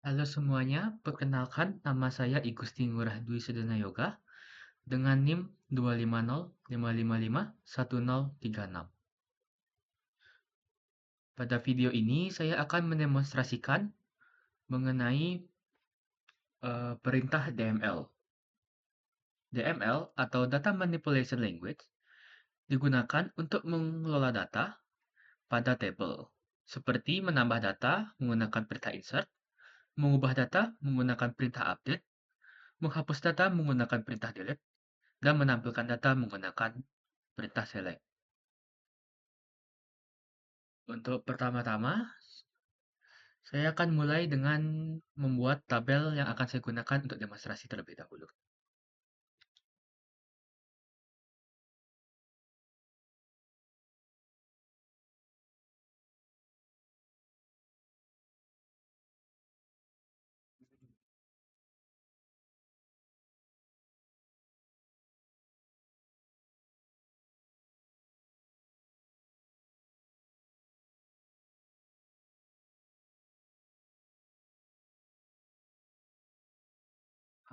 Halo semuanya, perkenalkan nama saya Igusti Ngurah Dwi Sedana Yoga dengan NIM 25055551036. Pada video ini saya akan mendemonstrasikan mengenai perintah DML. DML atau Data Manipulation Language digunakan untuk mengelola data pada tabel, seperti menambah data menggunakan perintah insert, mengubah data menggunakan perintah update, menghapus data menggunakan perintah delete, dan menampilkan data menggunakan perintah select. Untuk pertama-tama, saya akan mulai dengan membuat tabel yang akan saya gunakan untuk demonstrasi terlebih dahulu.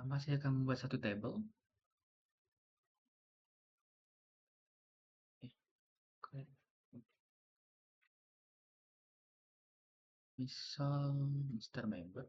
Pertama, saya akan membuat satu tabel. Misal Mr. Member.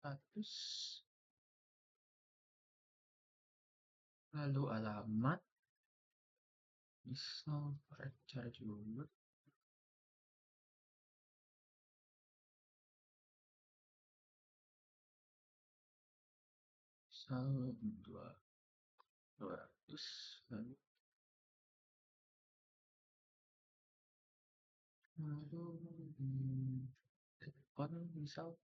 Status, lalu alamat, misal pacar juga, misal 200, lalu telepon misal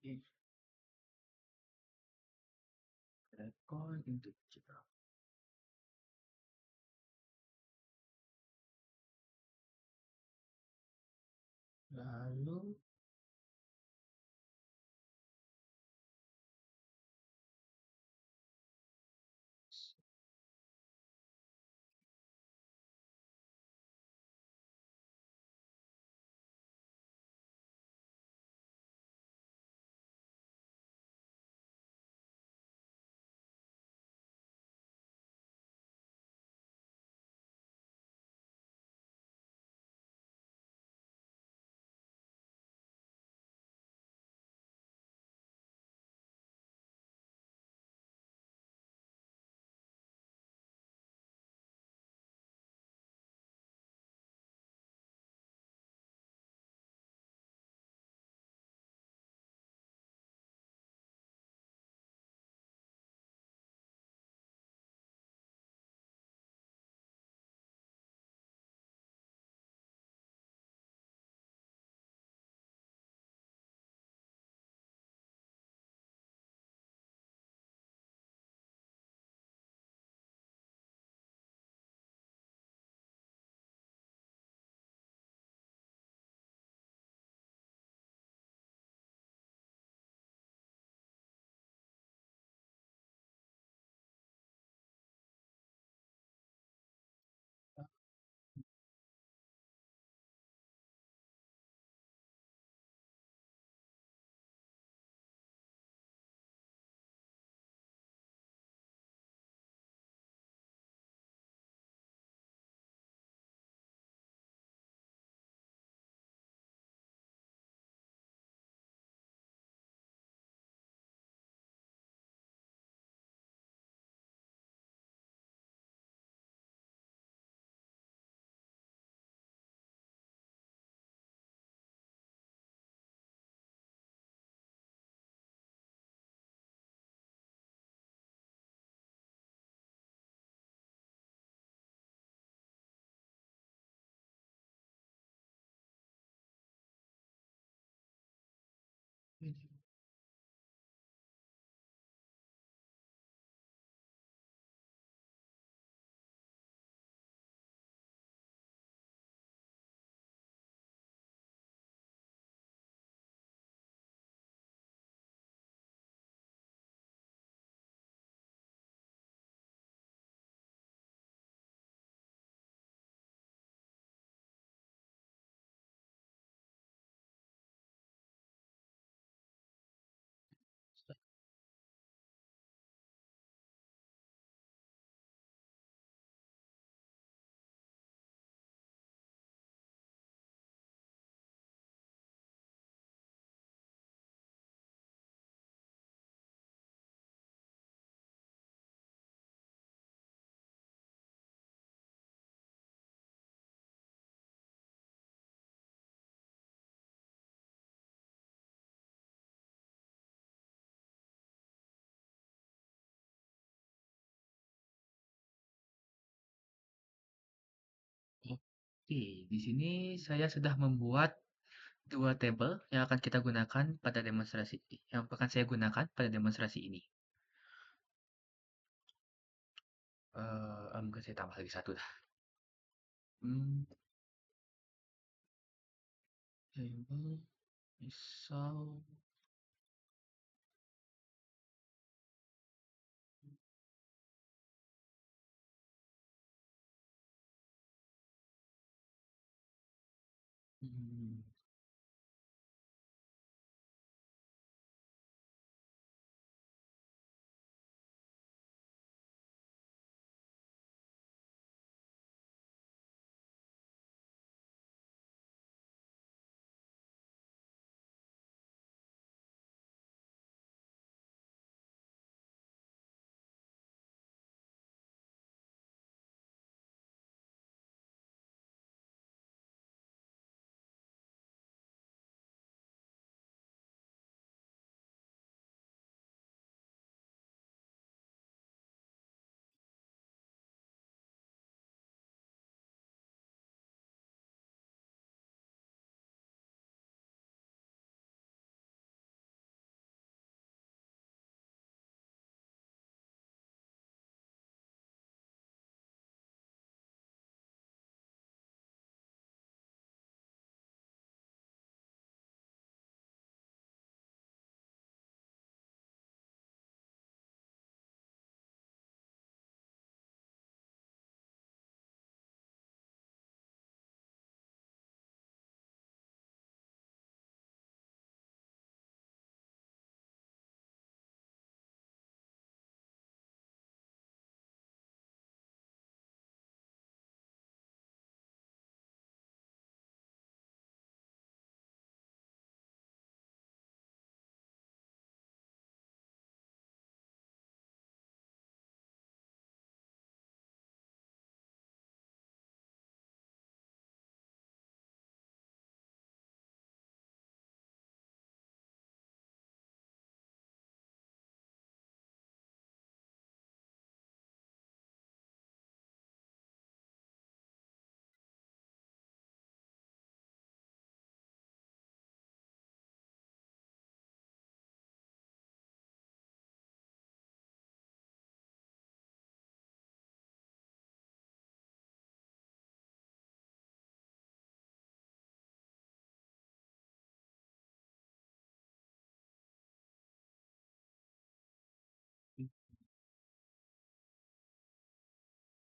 ini telepon untuk kita. Lalu Oke, di sini saya sudah membuat dua tabel yang akan kita gunakan pada demonstrasi yang akan saya gunakan pada demonstrasi ini. Mungkin saya tambah lagi satu dah. Hmm, Table misal hmm,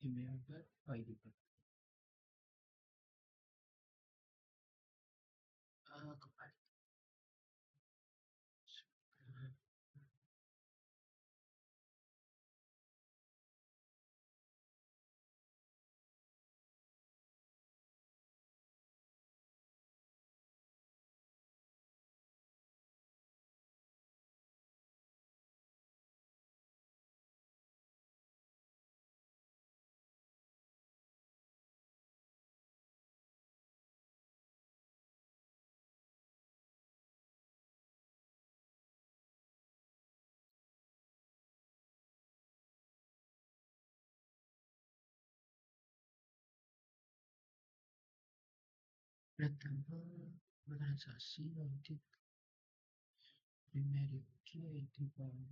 email bar. Oh ini Pak. Kembali. Rectangle organisasi nanti primary key di bawah.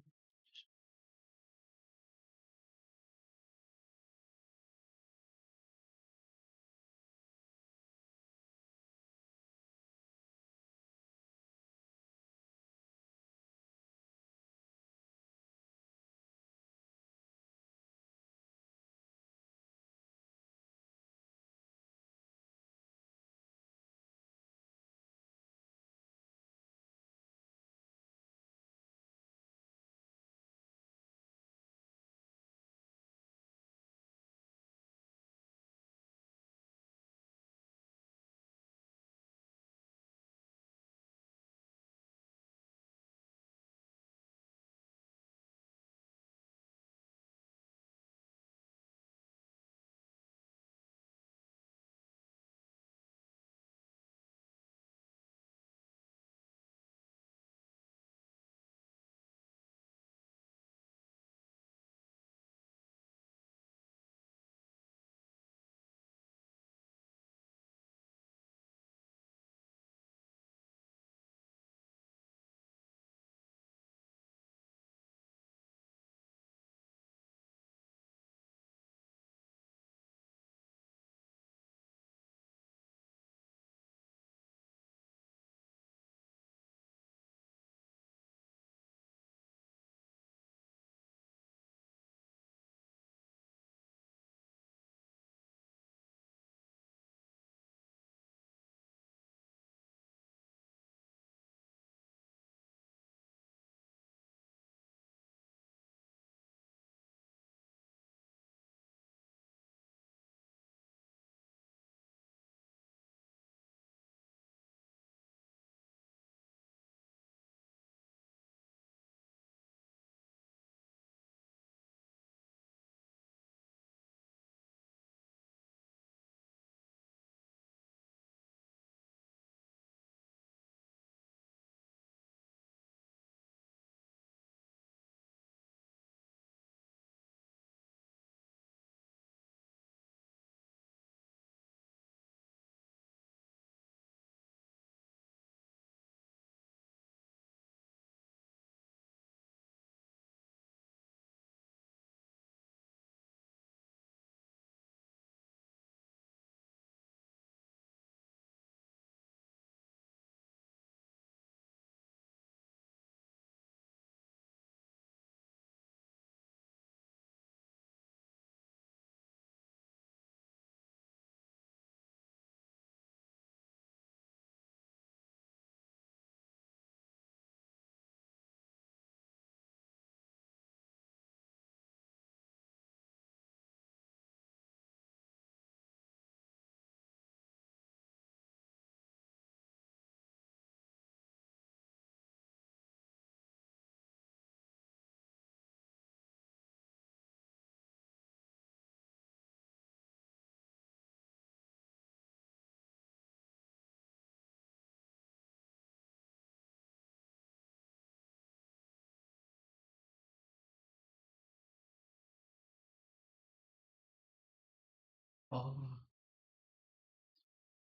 Oh,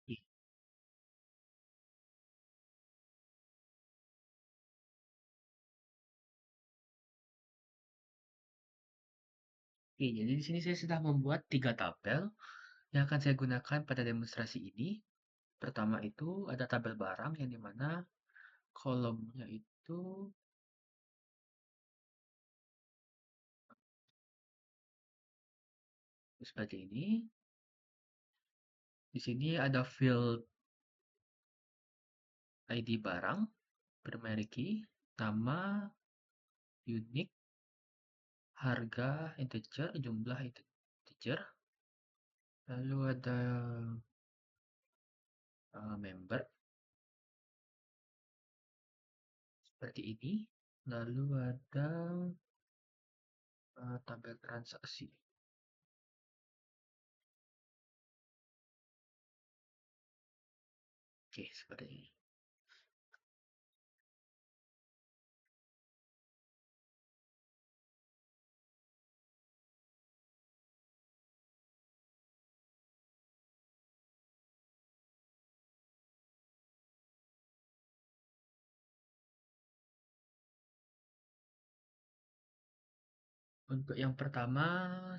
i- oke. Jadi di sini saya sudah membuat tiga tabel yang akan saya gunakan pada demonstrasi ini. Pertama itu ada tabel barang yang dimana kolomnya itu seperti ini. Di sini ada field ID barang, primary key, nama, unit, harga, integer, jumlah integer. Lalu ada member seperti ini. Lalu ada tabel transaksi. Oke, seperti ini. Untuk yang pertama,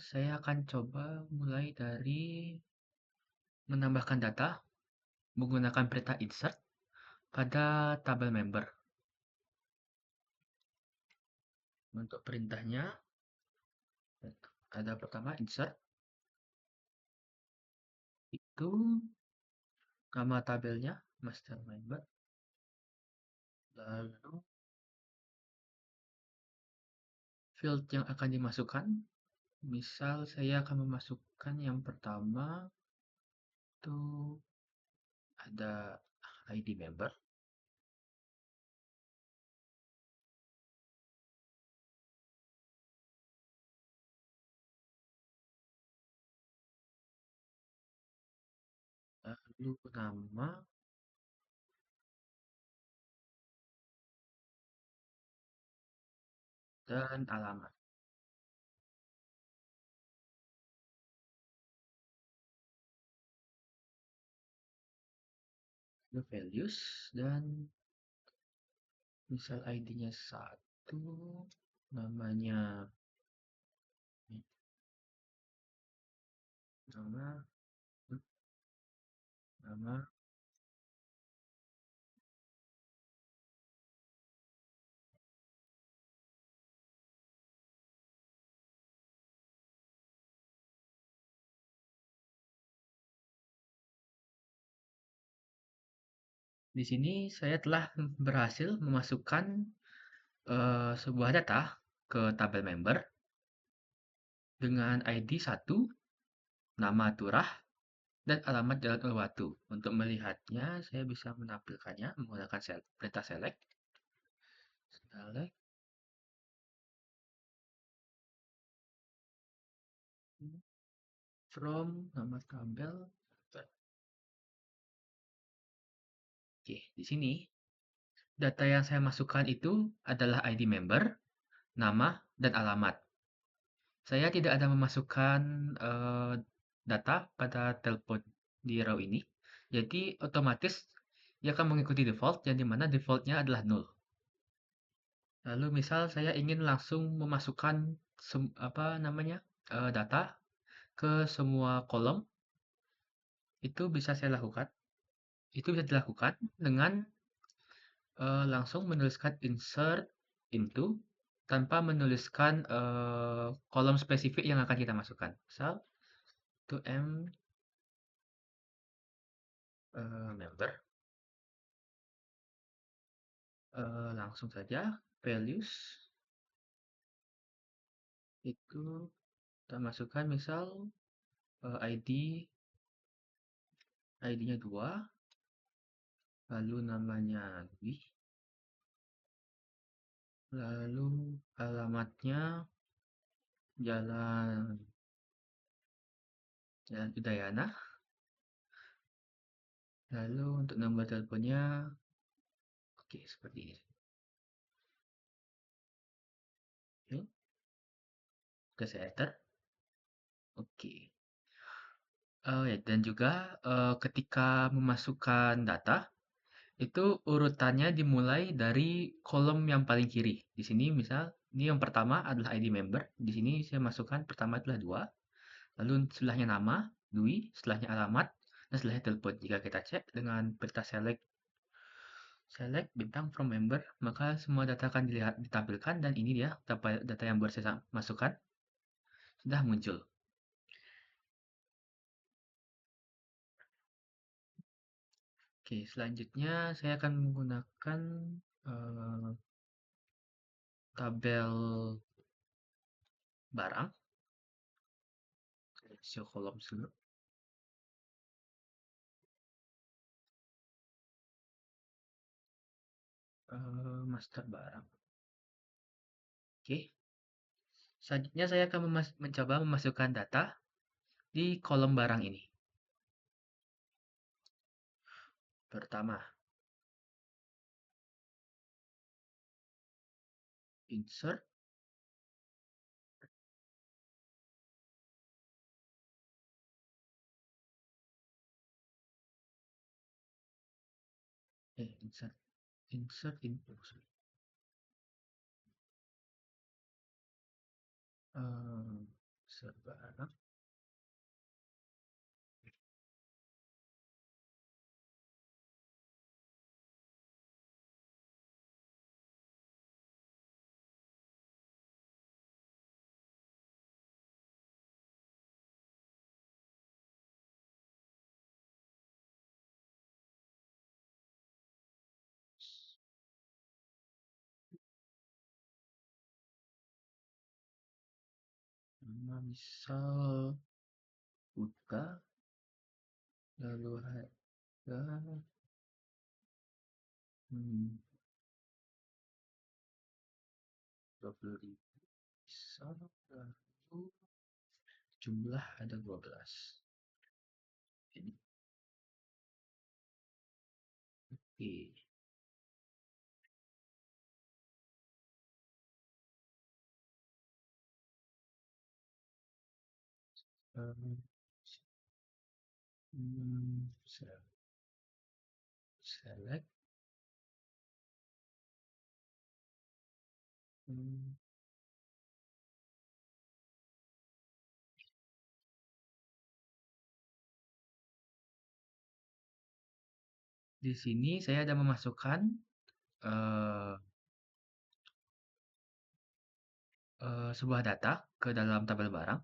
saya akan coba mulai dari menambahkan data menggunakan perintah insert pada tabel member. Untuk perintahnya, ada pertama insert, itu nama tabelnya master member, lalu field yang akan dimasukkan. Misal saya akan memasukkan yang pertama itu ada ID member, lalu nama, dan alamat. Lalu values, dan misal ID-nya satu, namanya nama, nama. Di sini saya telah berhasil memasukkan sebuah data ke tabel member dengan ID 1, nama Turah, dan alamat Jalan Uluwatu. Untuk melihatnya, saya bisa menampilkannya menggunakan perintah select. Select from nama tabel. Oke, di sini data yang saya masukkan itu adalah ID member, nama, dan alamat. Saya tidak ada memasukkan data pada telepon di row ini. Jadi otomatis ia akan mengikuti default yang dimana defaultnya adalah null. Lalu misal saya ingin langsung memasukkan apa namanya data ke semua kolom, itu bisa saya lakukan. Itu bisa dilakukan dengan langsung menuliskan insert into tanpa menuliskan kolom spesifik yang akan kita masukkan. Misal to m member, langsung saja values itu kita masukkan misal ID ID-nya 2, lalu namanya Dwi, lalu alamatnya Jalan Jalan Udayana, lalu untuk nomor teleponnya oke seperti ini. Oke, oke saya enter. Oke. Ya, dan juga ketika memasukkan data, itu urutannya dimulai dari kolom yang paling kiri. Di sini misal, ini yang pertama adalah ID member. Di sini saya masukkan pertama adalah 2, lalu sebelahnya nama, Dwi, setelahnya alamat, dan setelahnya telepon. Jika kita cek dengan perintah select bintang from member, maka semua data akan ditampilkan dan ini dia data yang baru saya masukkan sudah muncul. Oke, selanjutnya saya akan menggunakan eh, tabel barang, show columns dulu. Master barang. Oke, selanjutnya saya akan mencoba memasukkan data di kolom barang ini. Pertama, insert. Insert input. Insert barang. Nama misal buka, lalu harga, hmm, 20.000 misal, lalu jumlah ada 12. Ini, oke. Um, select. Hmm, di sini saya ada memasukkan eh, sebuah data ke dalam tabel barang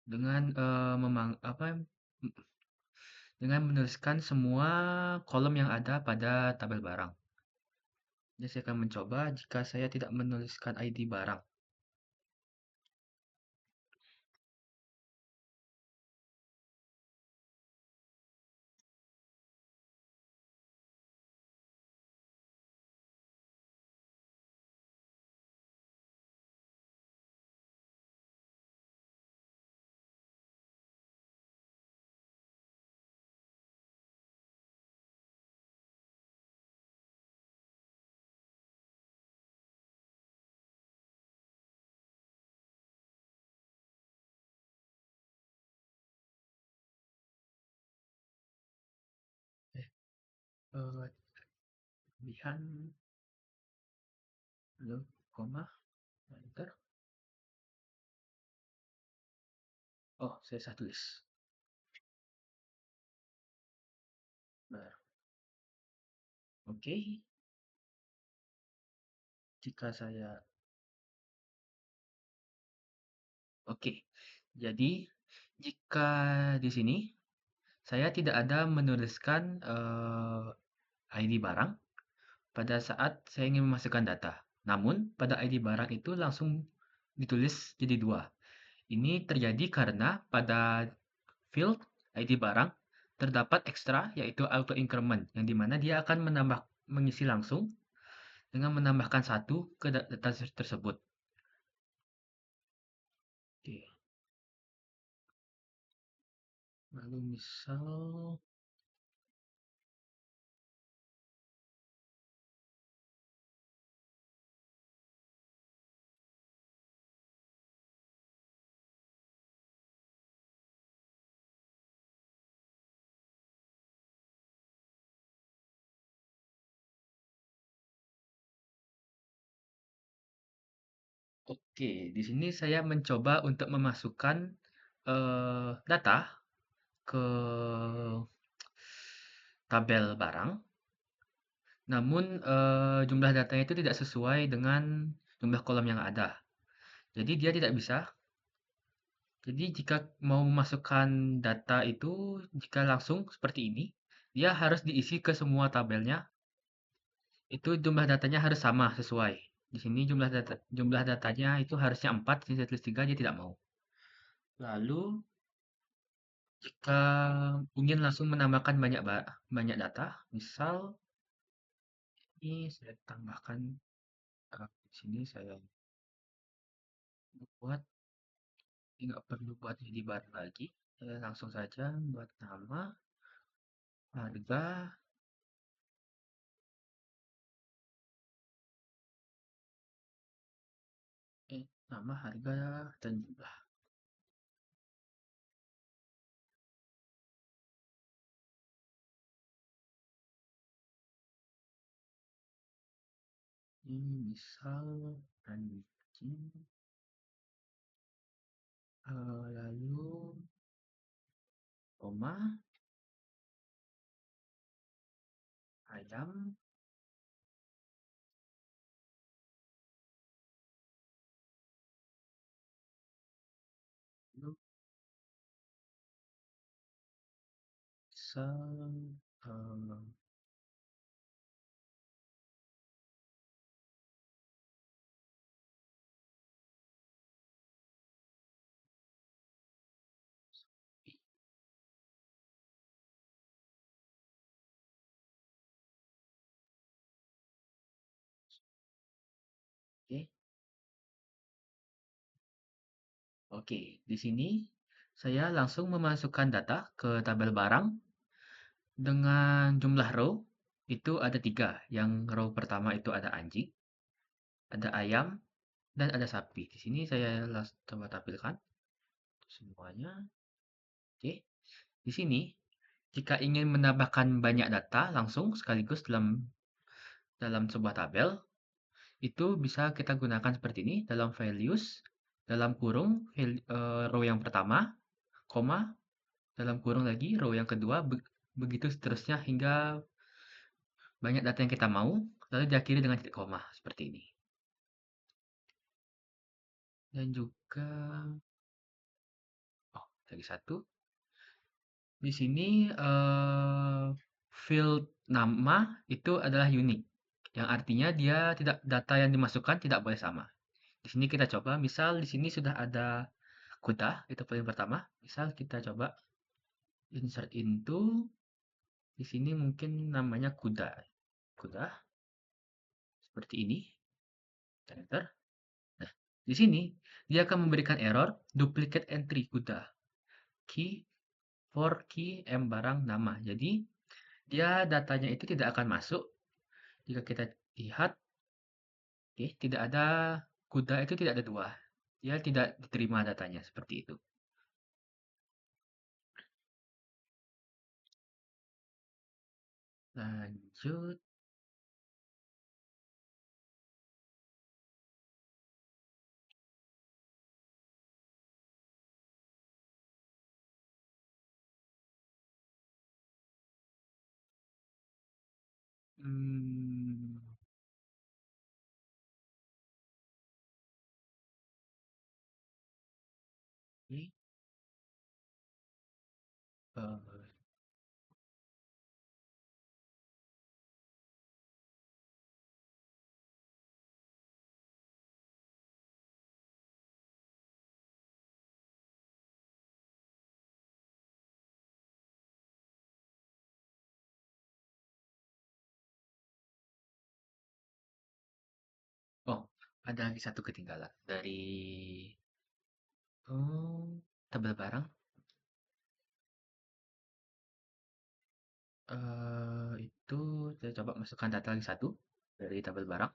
dengan dengan menuliskan semua kolom yang ada pada tabel barang. Jadi saya akan mencoba jika saya tidak menuliskan ID barang. Eh, Kelebihan, lalu koma, enter. Oh, saya salah tulis. Nah, oke. Jika saya, oke. Jadi, jika di sini saya tidak ada menuliskan ID barang pada saat saya ingin memasukkan data. Namun, pada ID barang itu langsung ditulis jadi 2. Ini terjadi karena pada field ID barang terdapat ekstra yaitu auto increment yang dimana dia akan mengisi langsung dengan menambahkan 1 ke data tersebut. Oke. Lalu misal Oke, di sini saya mencoba untuk memasukkan data ke tabel barang, namun jumlah datanya itu tidak sesuai dengan jumlah kolom yang ada. Jadi dia tidak bisa. Jadi jika mau memasukkan data itu, jika langsung seperti ini, dia harus diisi ke semua tabelnya. Itu jumlah datanya harus sama sesuai. Di sini jumlah datanya itu harusnya 4, sini saya tulis 3, dia tidak mau. Lalu jika ingin langsung menambahkan banyak data, misal ini saya tambahkan di sini saya buat, nggak perlu buat jadi baru lagi. Saya langsung saja buat nama, harga, nama, harga, dan jumlah. Ini misal anjing, lalu koma, ayam, lalu misal oke. Oke, di sini saya langsung memasukkan data ke tabel barang dengan jumlah row. Itu ada tiga. Yang row pertama itu ada anjing, ada ayam, dan ada sapi. Di sini saya coba tampilkan semuanya. Oke, di sini jika ingin menambahkan banyak data langsung sekaligus dalam dalam sebuah tabel, itu bisa kita gunakan seperti ini dalam values, dalam kurung row yang pertama, koma, dalam kurung lagi row yang kedua, begitu seterusnya hingga banyak data yang kita mau, lalu diakhiri dengan titik koma seperti ini. Dan juga, oh, lagi satu. Di sini field nama itu adalah unik, yang artinya dia tidak data yang dimasukkan tidak boleh sama. Di sini kita coba, misal di sini sudah ada kuda, itu paling pertama. Misal kita coba insert into, di sini mungkin namanya kuda. Kuda seperti ini, enter. Nah, di sini dia akan memberikan error duplicate entry kuda. Key for key m barang nama. Jadi dia datanya itu tidak akan masuk jika kita lihat. Oke, tidak ada kuda itu tidak ada dua. Dia tidak diterima datanya seperti itu. Lanjut. Hmm, oke. eh, oh, ada lagi satu ketinggalan dari tabel barang. Itu saya coba masukkan data lagi satu dari tabel barang.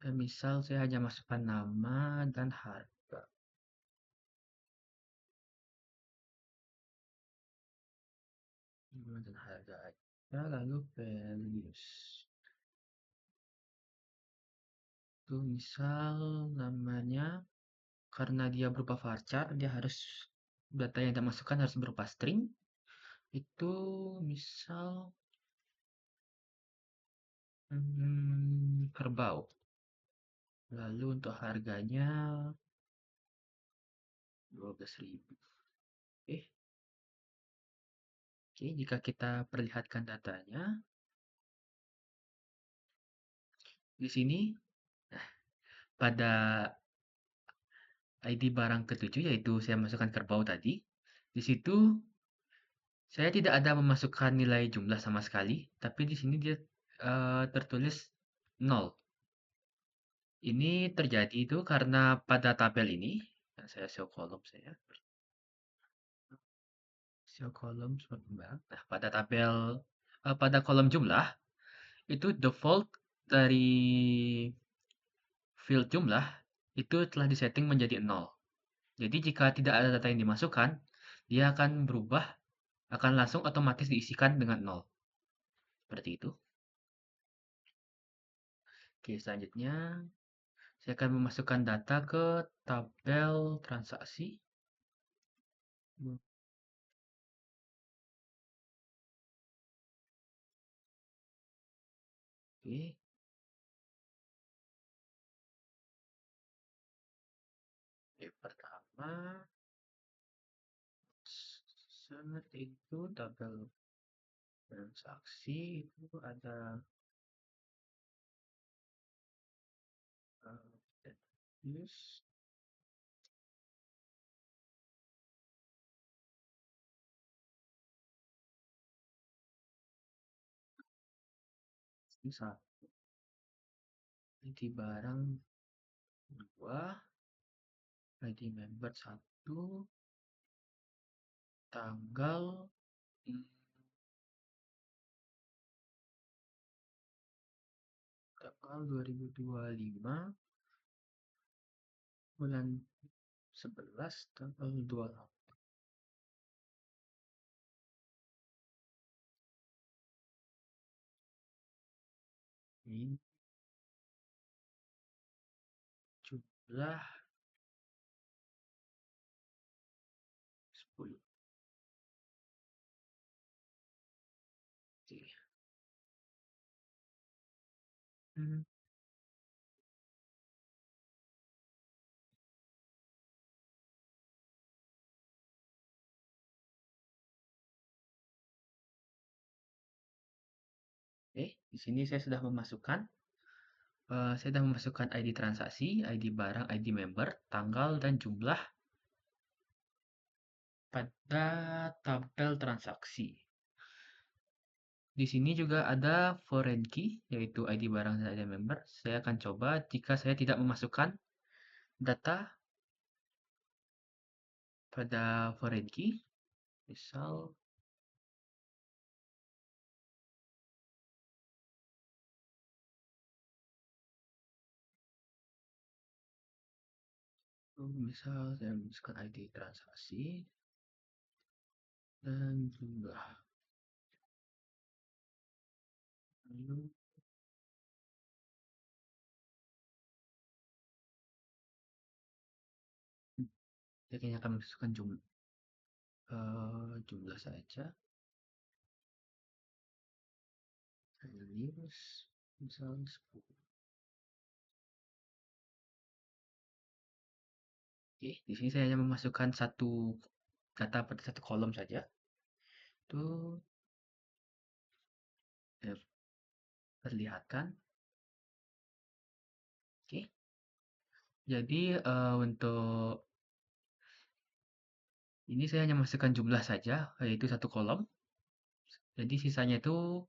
Eh, misal saya hanya masukkan nama dan harga. dan harga aja, lalu values. Tuh misal namanya, karena dia berupa varchar, dia harus data yang dimasukkan harus berupa string. Itu misal kerbau. Lalu untuk harganya 12.000. Oke, jika kita perlihatkan datanya di sini pada ID barang ketujuh, yaitu saya masukkan kerbau tadi. Di situ saya tidak ada memasukkan nilai jumlah sama sekali, tapi di sini dia tertulis 0. Ini terjadi itu karena pada tabel ini, saya show kolom saya, show kolom berkembang. Nah, pada tabel, pada kolom jumlah, itu default dari field jumlah itu telah disetting menjadi 0. Jadi jika tidak ada data yang dimasukkan, dia akan berubah, akan langsung otomatis diisikan dengan 0. Seperti itu. Oke, selanjutnya saya akan memasukkan data ke tabel transaksi. Oke, pertama itu tabel transaksi itu ada use ini satu, ID barang 2, ID member 1, tanggal hmm, tanggal 2025 bulan 11 tanggal 28. Ini jumlah 10. Oke. Hmm, di sini saya sudah memasukkan ID transaksi, ID barang, ID member, tanggal dan jumlah pada tabel transaksi. Di sini juga ada foreign key, yaitu ID barang dan ID member. Saya akan coba jika saya tidak memasukkan data pada foreign key. Misal, saya memasukkan ID transaksi dan jumlah. Lalu, saya kayaknya akan memasukkan jumlah saja. Values, misal 10. Oke, di sini saya hanya memasukkan satu data pada satu kolom saja. Itu saya perlihatkan. Oke, jadi untuk ini saya hanya masukkan jumlah saja, yaitu satu kolom. Jadi sisanya itu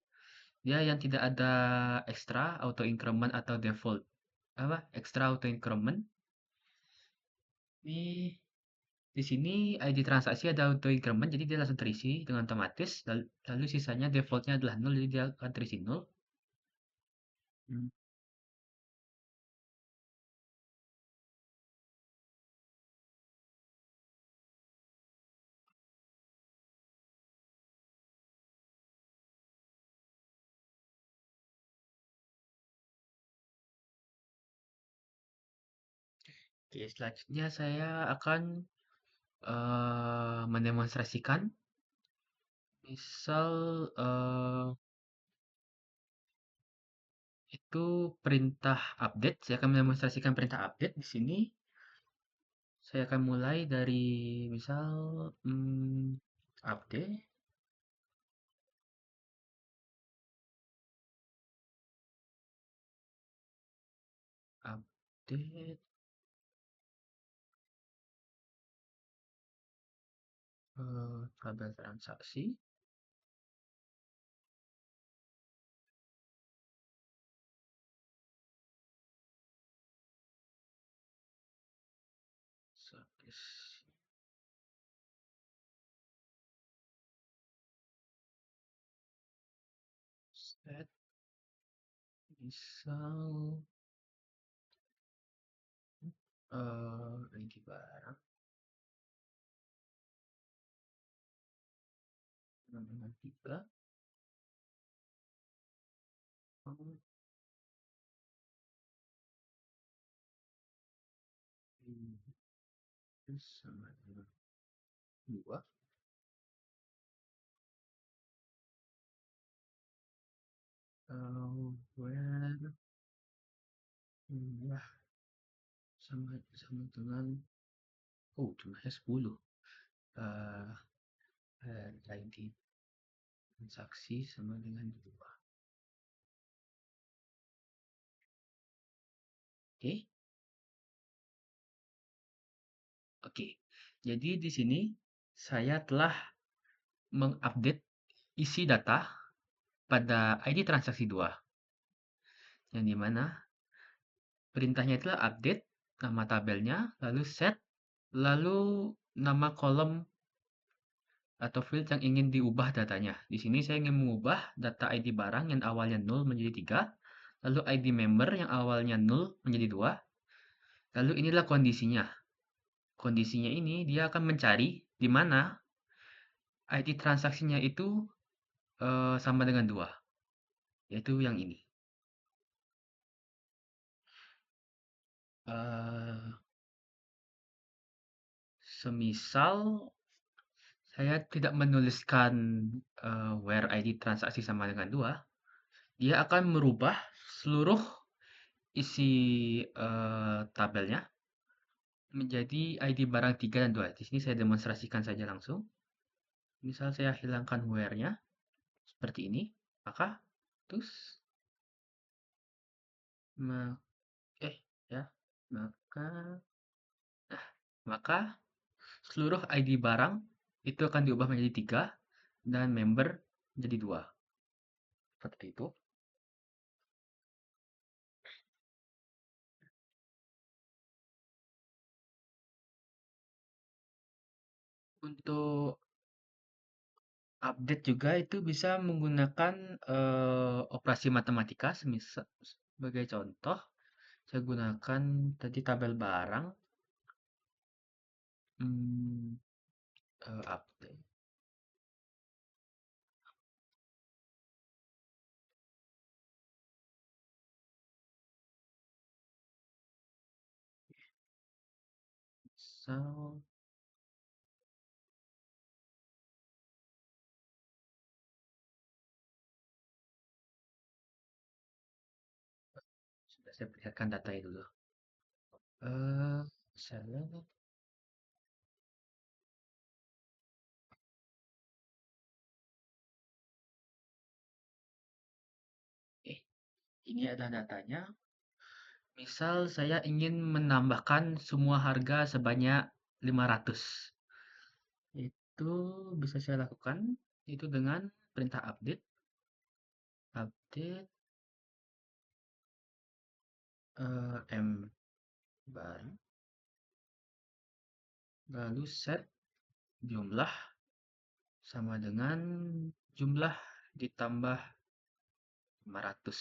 dia yang tidak ada extra, auto increment atau default. Apa? Extra auto increment. Ini di sini ID transaksi ada auto increment, jadi dia langsung terisi dengan otomatis. Lalu sisanya defaultnya adalah 0, jadi dia akan terisi 0. Hmm. Oke, selanjutnya saya akan mendemonstrasikan, misal itu perintah update. Saya akan mendemonstrasikan perintah update di sini. Saya akan mulai dari misal update, update, tabel transaksi. Status. Set, misal ID barang, nomor 3, sama dengan 2, where jumlah sama dengan, oh jumlahnya 10, eh ID transaksi sama dengan 2. Oke. Oke, jadi di sini saya telah mengupdate isi data pada ID transaksi 2, yang dimana perintahnya itulah update, nama tabelnya, lalu set, lalu nama kolom atau field yang ingin diubah datanya. Di sini saya ingin mengubah data ID barang yang awalnya 0 menjadi 3, lalu ID member yang awalnya 0 menjadi 2, lalu inilah kondisinya. Kondisinya ini dia akan mencari di mana ID transaksinya itu sama dengan 2, yaitu yang ini. Eh, Semisal saya tidak menuliskan where ID transaksi sama dengan 2, dia akan merubah seluruh isi tabelnya menjadi ID barang 3 dan 2. Di sini saya demonstrasikan saja langsung. Misal saya hilangkan where-nya seperti ini, maka terus ma- ya, maka maka seluruh ID barang itu akan diubah menjadi 3 dan member menjadi 2. Seperti itu. Untuk update juga itu bisa menggunakan operasi matematika. Sebagai contoh, saya gunakan tadi tabel barang, hmm, update. So, sudah saya perlihatkan datanya dulu. Saya ini adalah datanya. Misal saya ingin menambahkan semua harga sebanyak 500. Itu bisa saya lakukan itu dengan perintah update. Update M baru, lalu set jumlah sama dengan jumlah ditambah 500.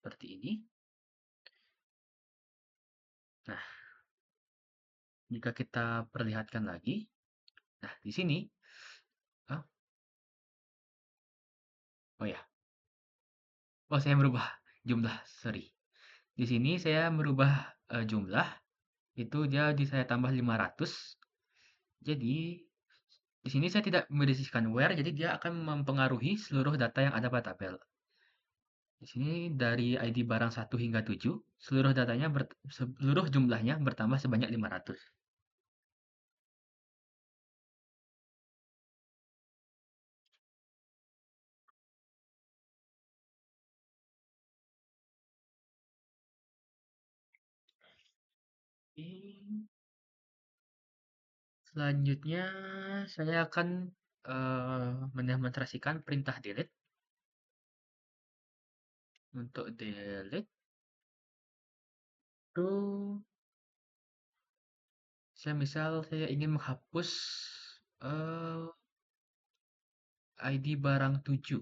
Seperti ini. Nah, jika kita perlihatkan lagi, nah di sini, oh, oh ya, oh saya merubah jumlah, sorry. Di sini saya merubah jumlah, itu dia saya tambah 500. Jadi, di sini saya tidak mendeskripsikan where, jadi dia akan mempengaruhi seluruh data yang ada pada tabel. Di sini dari ID barang 1 hingga 7, seluruh jumlahnya bertambah sebanyak 500. Selanjutnya, saya akan mendemonstrasikan perintah delete. Untuk delete, itu saya ingin menghapus eh, ID barang 7.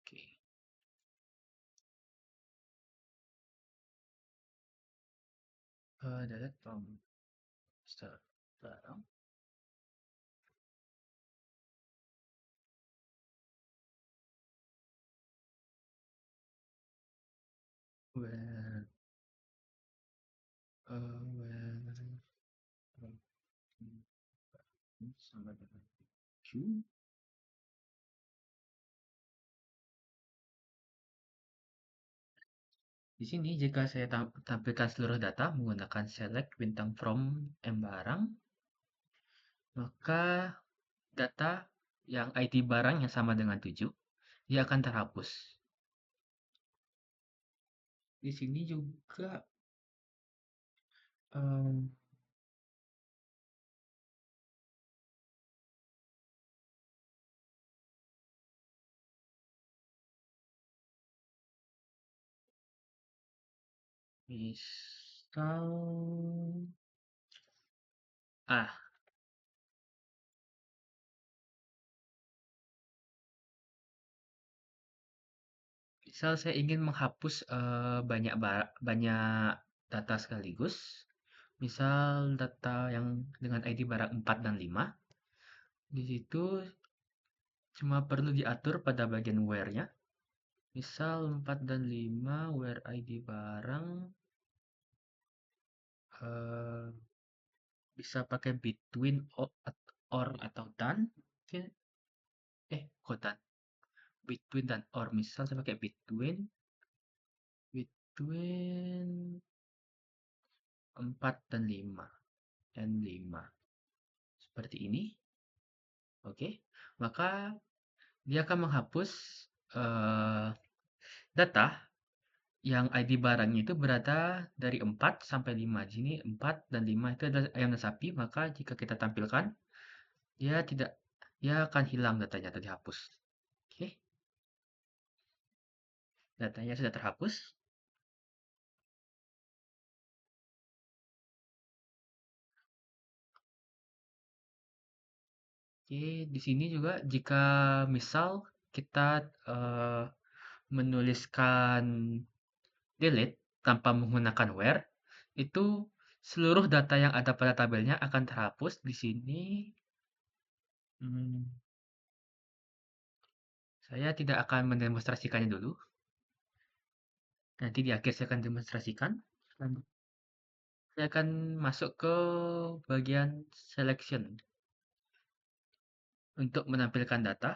Oke, delete from start barang. Where, where sama dengan 7. Di sini jika saya tampilkan seluruh data menggunakan select bintang from M barang, maka data yang ID barang yang sama dengan 7, dia akan terhapus. Di sini juga em, misal ah misal saya ingin menghapus banyak data sekaligus. Misal data yang dengan ID barang 4 dan 5. Di situ cuma perlu diatur pada bagian where-nya. Misal 4 dan 5 where ID barang eh, bisa pakai between or atau dan. Mungkin kok dan. Between dan or. Misal saya pakai between 4 dan 5. Dan 5. Seperti ini. Oke. Maka dia akan menghapus eh, data yang ID barangnya itu berada dari 4 sampai 5. Di sini 4 dan 5 itu adalah ayam dan sapi, maka jika kita tampilkan, dia tidak dia akan hilang datanya atau dihapus. Oke, datanya sudah terhapus. Oke, di sini juga jika misal kita eh, menuliskan delete tanpa menggunakan where, itu seluruh data yang ada pada tabelnya akan terhapus. Di sini hmm, saya tidak akan mendemonstrasikannya dulu. Nanti di akhir saya akan demonstrasikan. Saya akan masuk ke bagian selection untuk menampilkan data.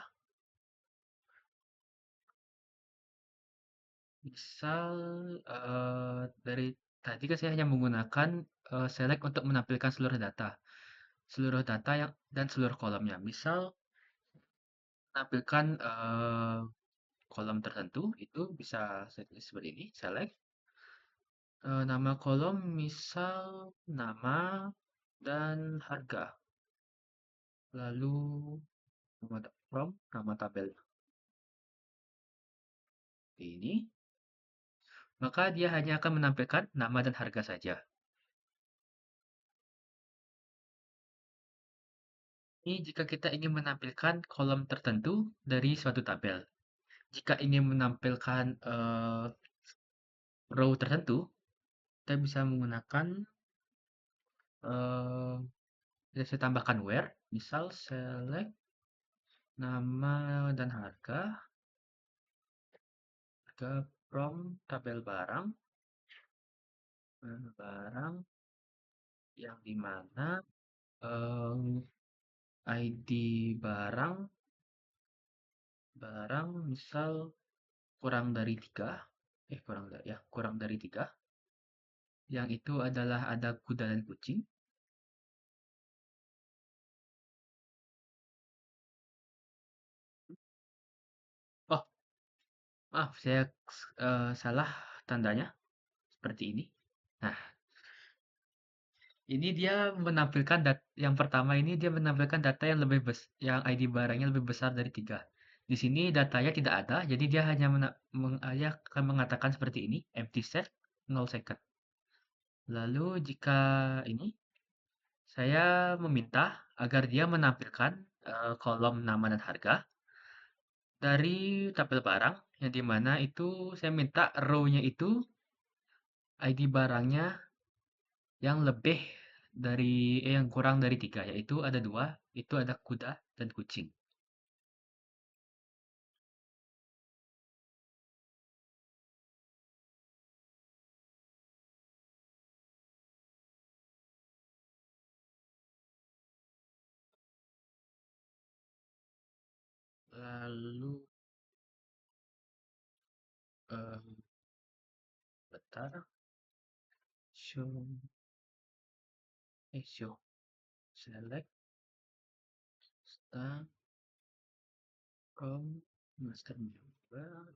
Misal dari tadi kan saya hanya menggunakan select untuk menampilkan seluruh data yang dan seluruh kolomnya. Misal menampilkan kolom tertentu itu bisa saya tulis seperti ini, select nama kolom misal nama dan harga. Lalu nama tabel ini, maka dia hanya akan menampilkan nama dan harga saja. Ini jika kita ingin menampilkan kolom tertentu dari suatu tabel. Jika ingin menampilkan row tertentu, kita bisa menggunakan saya tambahkan where, misal select nama dan harga from tabel barang yang dimana ID barang misal kurang dari tiga, kurang dari tiga, yang itu adalah ada kuda dan kucing. Oh, maaf, saya salah tandanya seperti ini. Nah, ini dia menampilkan yang pertama ini dia menampilkan data yang yang ID barangnya lebih besar dari tiga. Di sini datanya tidak ada, jadi dia hanya dia akan mengatakan seperti ini, empty set, 0 second. Lalu jika ini, saya meminta agar dia menampilkan kolom nama dan harga dari tabel barang, yang dimana itu saya minta row-nya itu ID barangnya yang lebih yang kurang dari tiga, yaitu ada dua, itu ada kuda dan kucing. Lalu, eh, bentar, show, show, select, start from master member.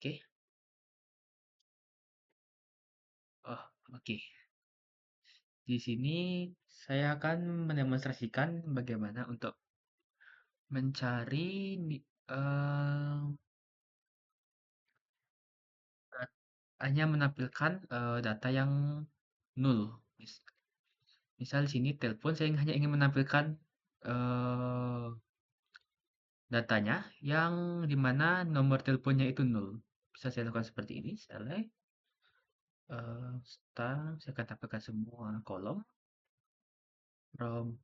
Oke. Oh, oke. Di sini saya akan mendemonstrasikan bagaimana untuk mencari eh, hanya menampilkan data yang nol. Misal di sini telepon saya hanya ingin menampilkan eh, datanya yang dimana nomor teleponnya itu nol. Bisa saya lakukan seperti ini. Select, start, saya akan tampilkan semua kolom from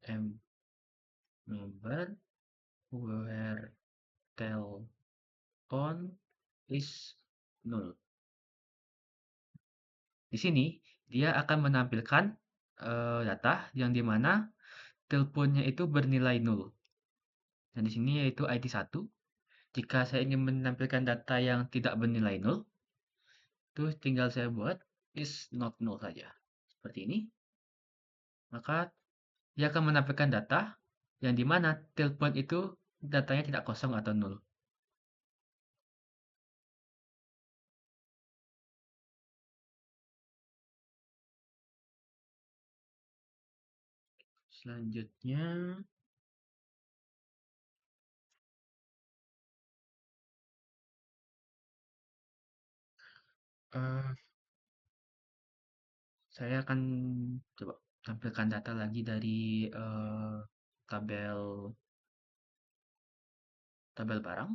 member where telephone is null. Di sini dia akan menampilkan data yang dimana teleponnya itu bernilai nol. Dan di sini yaitu ID 1. Jika saya ingin menampilkan data yang tidak bernilai nol, itu tinggal saya buat is not null saja. Seperti ini. Maka dia akan menampilkan data yang dimana telepon itu datanya tidak kosong atau nol. Selanjutnya, eh, saya akan coba tampilkan data lagi dari tabel tabel barang.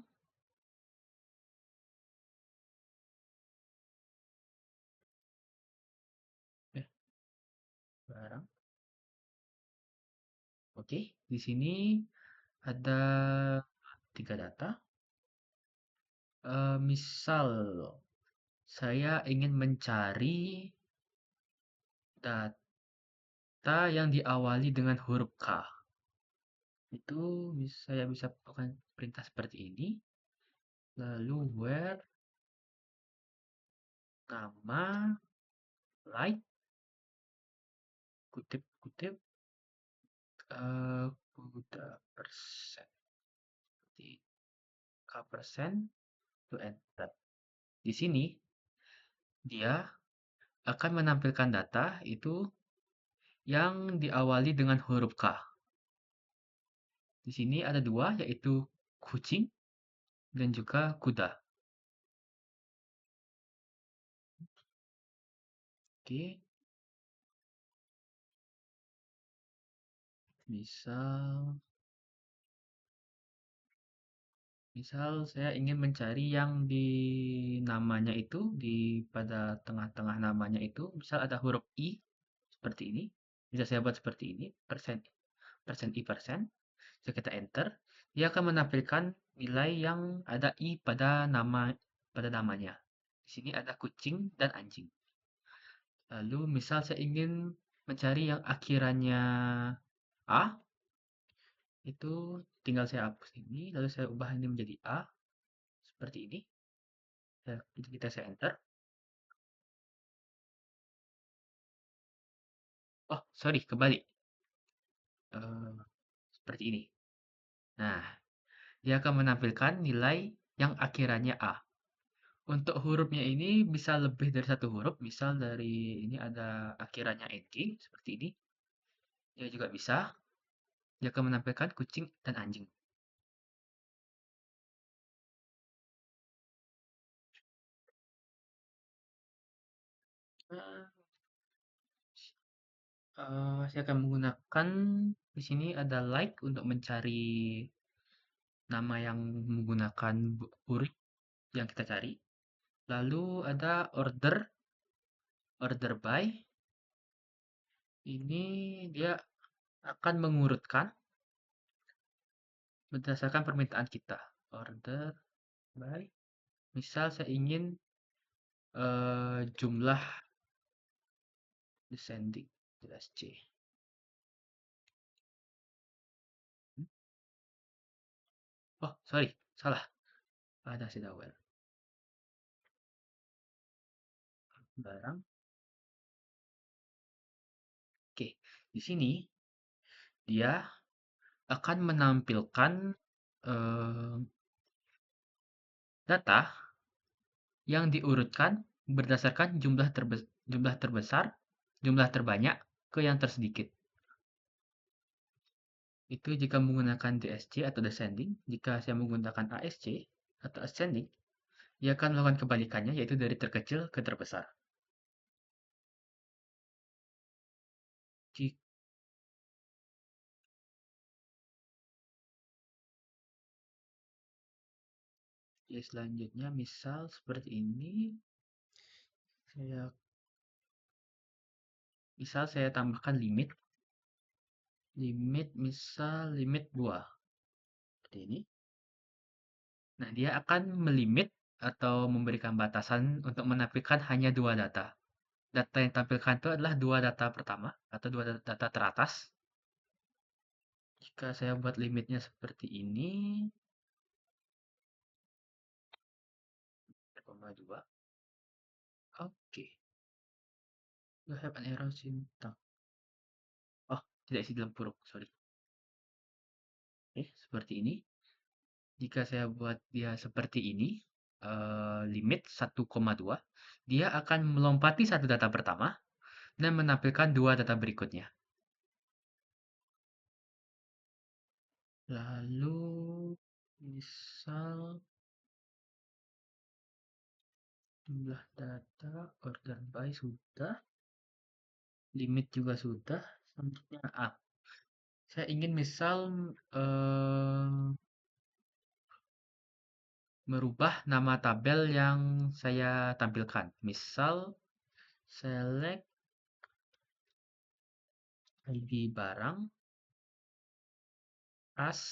Eh, barang. Oke, di sini ada tiga data. Misal saya ingin mencari data yang diawali dengan huruf K. Itu saya bisa lakukan perintah seperti ini. Lalu where nama like kutip-kutip kuda persen di K persen to enter. Di sini dia akan menampilkan data itu yang diawali dengan huruf K. Di sini ada dua, yaitu kucing dan juga kuda. Oke, misal misal saya ingin mencari yang di namanya itu, pada tengah-tengah namanya itu, misal ada huruf I seperti ini. Bisa saya buat seperti ini, persen persen I persen. Saya kita enter. Dia akan menampilkan nilai yang ada i pada namanya. Di sini ada kucing dan anjing. Lalu misal saya ingin mencari yang akhirannya A, itu tinggal saya hapus ini, lalu saya ubah ini menjadi A, seperti ini. Saya enter. Oh, sorry, kebalik. Eh, seperti ini. Nah, dia akan menampilkan nilai yang akhirannya A. Untuk hurufnya ini bisa lebih dari satu huruf, misal dari ini ada akhirannya NG, seperti ini. Dia juga bisa, dia akan menampilkan kucing dan anjing. Eh, saya akan menggunakan di sini ada like untuk mencari nama yang menggunakan huruf yang kita cari. Lalu ada order by. Ini dia akan mengurutkan berdasarkan permintaan kita. Order by. Misal saya ingin jumlah descending jelas C. Oh, sorry, salah. Ada sidawel. Barang. Oke, di sini dia akan menampilkan eh, data yang diurutkan berdasarkan jumlah terbesar, jumlah terbanyak ke yang tersedikit. Itu jika menggunakan DSC atau descending. Jika saya menggunakan ASC atau ascending, ia akan melakukan kebalikannya, yaitu dari terkecil ke terbesar. Jika selanjutnya misal seperti ini, saya tambahkan limit, misal limit 2 seperti ini. Nah, dia akan melimit atau memberikan batasan untuk menampilkan hanya dua data. Data yang ditampilkan itu adalah dua data pertama atau dua data teratas. Jika saya buat limitnya seperti ini, 0,2. Oke, you have an error syntax. Oh, tidak isi dalam kurung, sorry. Oke, seperti ini. Jika saya buat dia seperti ini, limit 1,2, dia akan melompati satu data pertama dan menampilkan dua data berikutnya. Lalu, misal jumlah data, order by sudah, limit juga sudah, selanjutnya A. Saya ingin misal merubah nama tabel yang saya tampilkan. Misal, select ID barang as,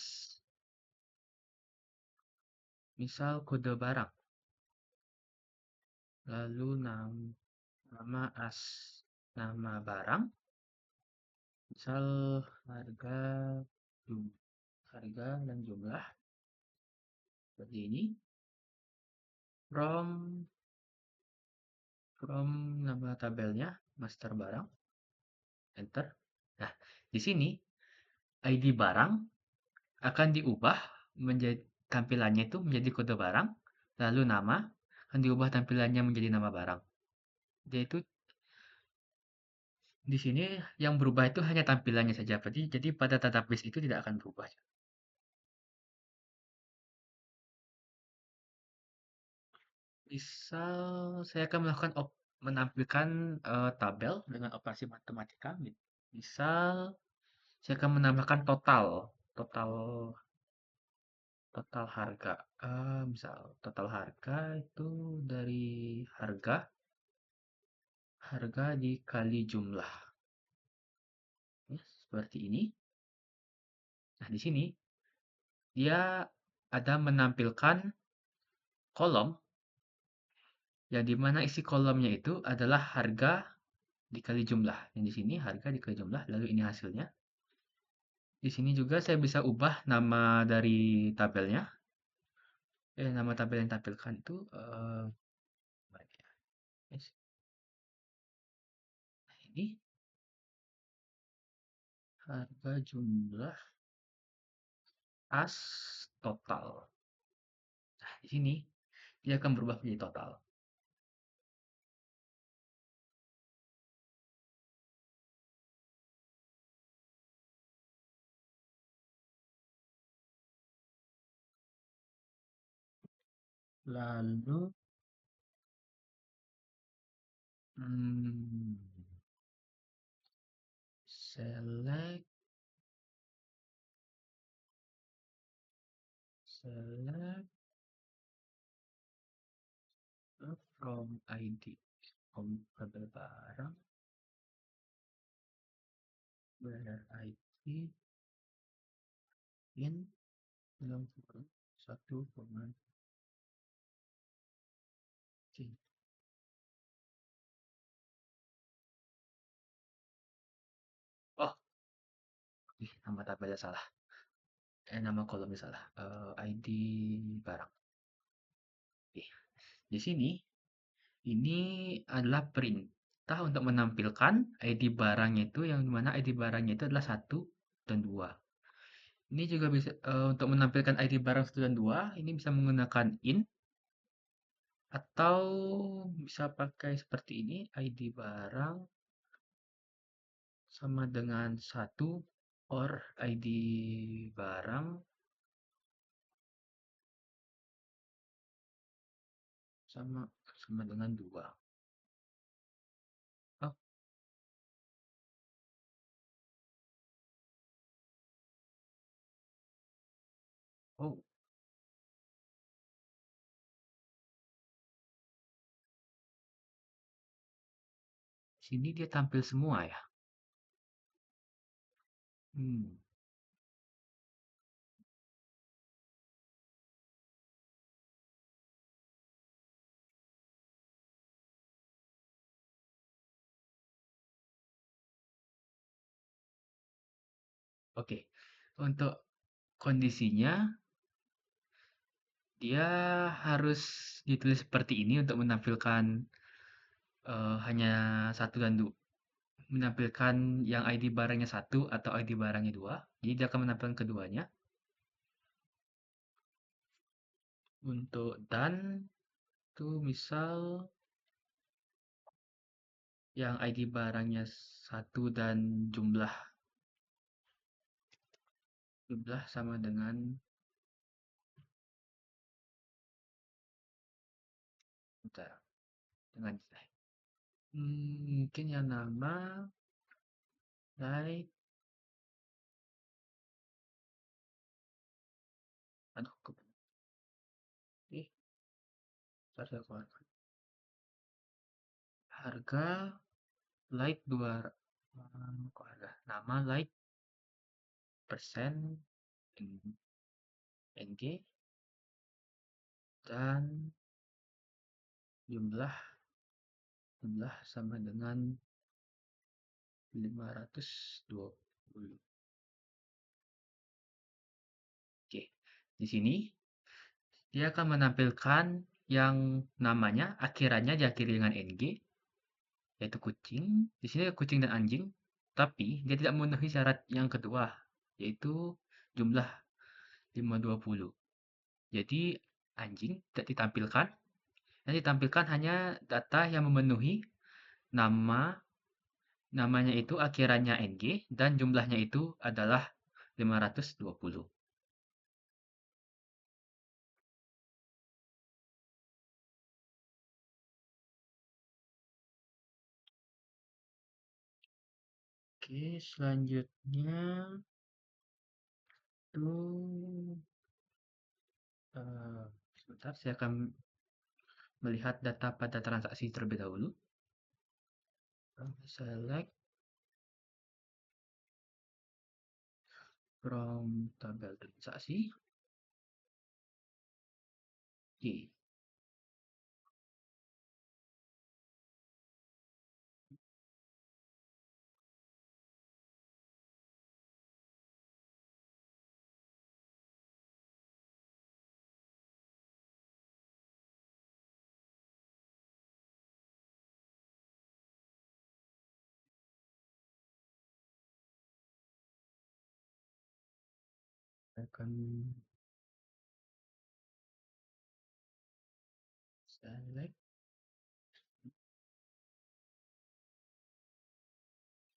misal kode barang. Lalu nama as, nama barang, misal harga, harga dan jumlah seperti ini. From nama tabelnya master barang, enter. Nah, di sini ID barang akan diubah menjadi tampilannya itu menjadi kode barang, lalu nama akan diubah tampilannya menjadi nama barang. Yaitu di sini yang berubah itu hanya tampilannya saja. Jadi pada database itu tidak akan berubah. Misal saya akan menampilkan tabel dengan operasi matematika. Misal saya akan menambahkan total total harga. Misal total harga itu dari harga dikali jumlah. Ya, seperti ini. Nah, di sini Dia ada menampilkan kolom yang dimana isi kolomnya itu adalah harga dikali jumlah. Yang di sini harga dikali jumlah, lalu ini hasilnya. Di sini juga saya bisa ubah nama dari tabelnya. Nama tabel yang ditampilkan itu mana ya? Yes. Nah, ini harga jumlah as total. Nah, di sini dia akan berubah menjadi total. Lalu hmm, select select from ID from tabel barang where ID in 91,3. Oh, nama tabelnya salah. Nama kolomnya salah. ID barang. Oke. Di sini ini adalah perintah untuk menampilkan ID barangnya itu yang dimana ID barangnya itu adalah satu dan 2. Ini juga bisa untuk menampilkan ID barang satu dan 2 ini bisa menggunakan in atau bisa pakai seperti ini ID barang sama dengan satu or ID barang sama sama dengan 2. Oh, oh, sini dia tampil semua ya. Hmm, oke. Untuk kondisinya dia harus ditulis seperti ini untuk menampilkan hanya satu dan dua, menampilkan yang ID barangnya satu atau ID barangnya dua. Jadi dia akan menampilkan keduanya. Untuk dan itu misal yang ID barangnya satu dan jumlah jumlah sama dengan bentar, dengan mungkin yang nama like aduh eh saya keluarkan harga like dua kok harga nama like persen NG dan jumlah jumlah sama dengan 520. Oke, di sini dia akan menampilkan yang namanya akhirannya diakhiri dengan NG, yaitu kucing. Di sini ada kucing dan anjing, tapi dia tidak memenuhi syarat yang kedua, yaitu jumlah 520. Jadi anjing tidak ditampilkan, yang ditampilkan hanya data yang memenuhi nama namanya itu akhirannya NG dan jumlahnya itu adalah 520. Oke, selanjutnya tuh sebentar saya akan melihat data pada transaksi terlebih dahulu. Select from tabel transaksi. Oke, akan select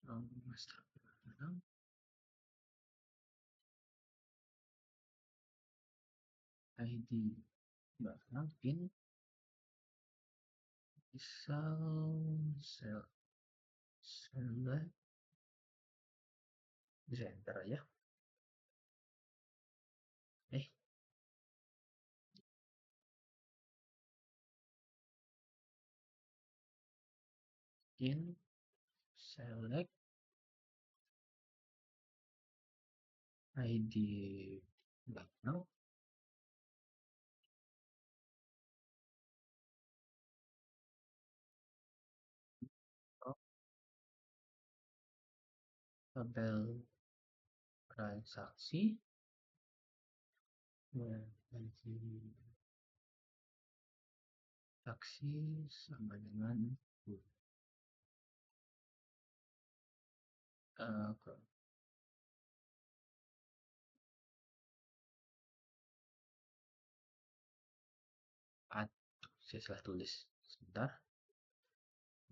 from master barang, ID barang in misal select bisa enter ya. Eh, in select ID barang of tabel transaksi ya, transaksi sama dengan uh, saya salah tulis sebentar,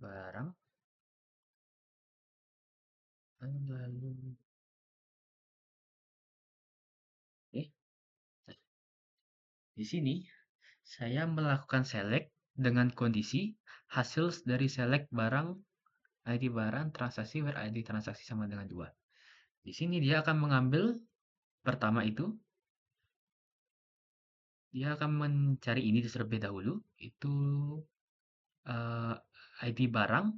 barang lalu eh di sini saya melakukan select dengan kondisi hasil dari select barang ID barang transaksi where ID transaksi sama dengan 2. Di sini dia akan mengambil pertama itu, dia akan mencari ini terlebih dahulu, itu eh, ID barang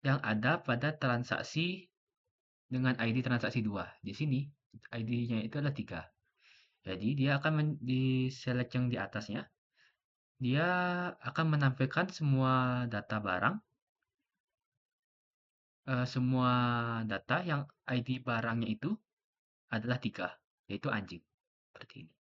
yang ada pada transaksi dengan ID transaksi 2. Di sini ID-nya itu adalah 3. Jadi dia akan di select yang di atasnya, dia akan menampilkan semua data barang, semua data yang ID barangnya itu adalah 3, yaitu anjing. Seperti ini.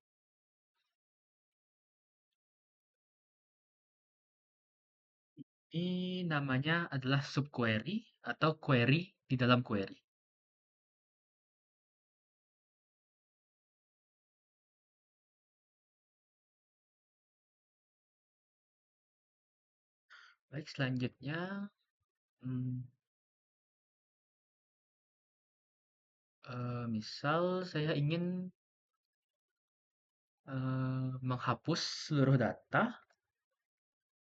Ini namanya adalah subquery atau query di dalam query. Baik, selanjutnya, hmm, misal saya ingin menghapus seluruh data,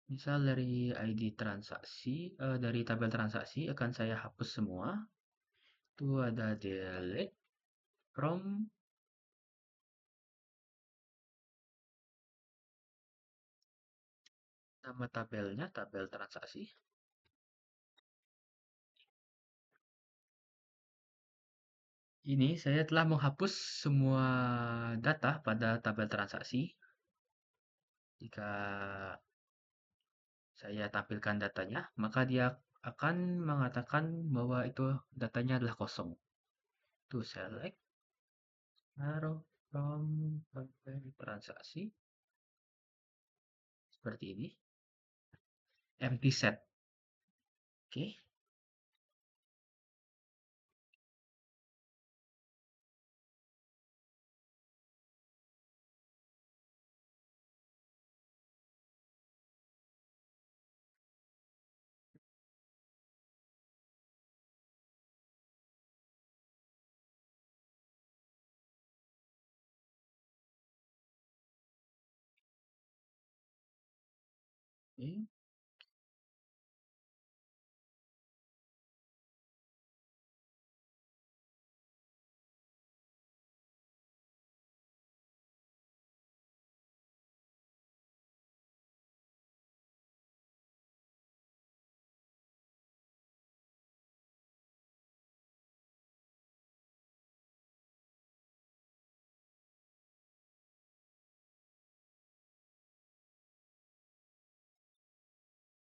misal dari ID transaksi, dari tabel transaksi akan saya hapus semua. Itu ada delete from nama tabelnya, tabel transaksi. Ini saya telah menghapus semua data pada tabel transaksi. Jika saya tampilkan datanya, maka dia akan mengatakan bahwa itu datanya adalah kosong. To select arrow from tabel transaksi seperti ini. Empty set. Oke. Oke.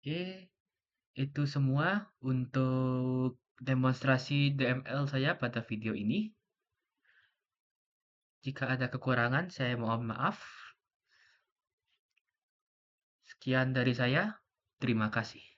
Oke, itu semua untuk demonstrasi DML saya pada video ini. Jika ada kekurangan, saya mohon maaf. Sekian dari saya. Terima kasih.